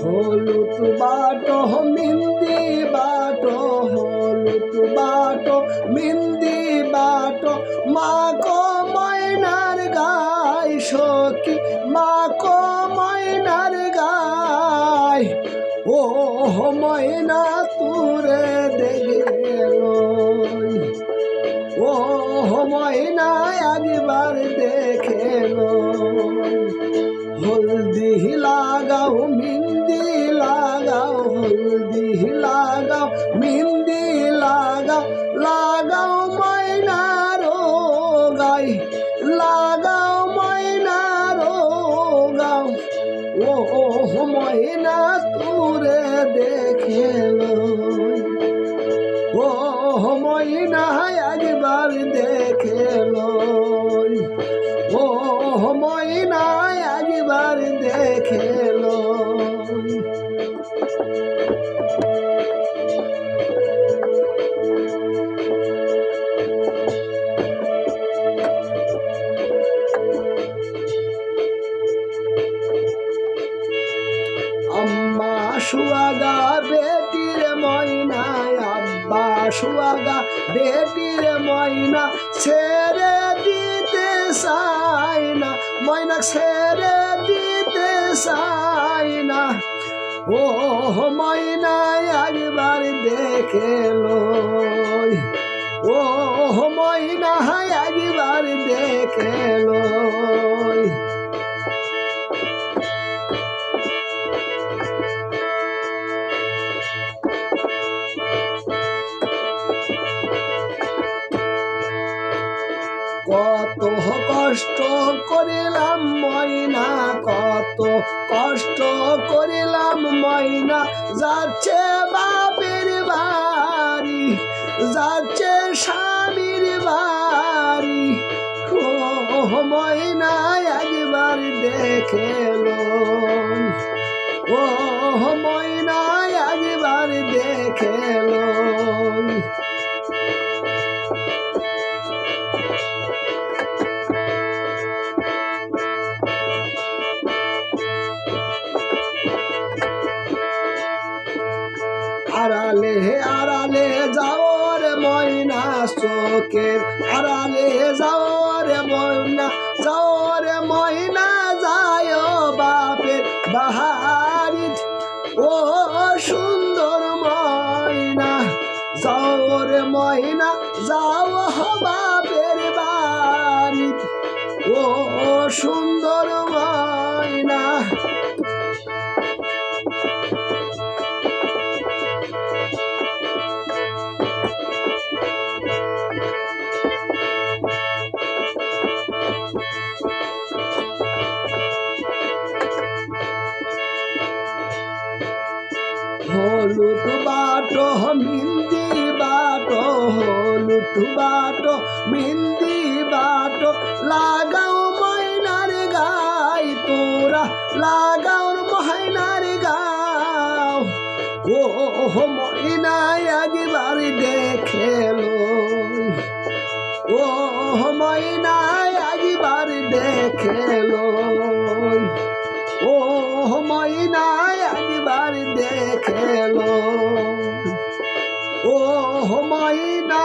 হলুদ বাটো মিন্দি বাটো, হলুদ বাটো মিন্দি বাটো, মাকো ময়নার গায় সখী, মাকো ময়নার গায়। ও ময়না তুরে দেখল, ও ময়না একবার দেখল। হলদি লাগাও মিন্দি লাগাও, হলদি লাগাও মিন্দি লাগাও, লাগাও ময়নার গায়, লাগাও ময়নার গাও। ও ময়না তুরে দেখল, ও ময়না একবার দেখল, ও ময়না একবার দেখল। আম্মা সুয়াগা বেটির ময়না, আব্বা সুয়াগা বেটির ময়না, ছেড়ে দিতে চায় না, ময়না ছেড়ে দিতে চায় না। ও ময়না একবার দেখল, ও ময়না একবার দেখল। কত কষ্ট করিলাম ময়না, কত কষ্ট করিলাম ময়না, যাচ্ছে বাপের বাড়ি, যাচ্ছে স্বামীর বাড়ি। ও ময়না একবার দেখল, ও ময়না একবার দেখল। আড়ালে আড়ালে যাও রে ময়না, চোখের আড়ালে যাও রে ময়না, যাও রে ময়না যায় বাপের বাড়ি। ও সুন্দর ময়না, যাও রে ময়না যাও বাপের বাড়ি। ও সুন্দর ময়না। হলুদ বাটো মিন্দি বাটো, হলুদ বাটো মিন্দি বাটো, লাগাও ময়নার গায় তোরা, লাগাও ময়নার গাও। ও ময়না একবার দেখল, ও ময়না একবার দেখল, ও ময়না একবার দেখল, ও ময়না।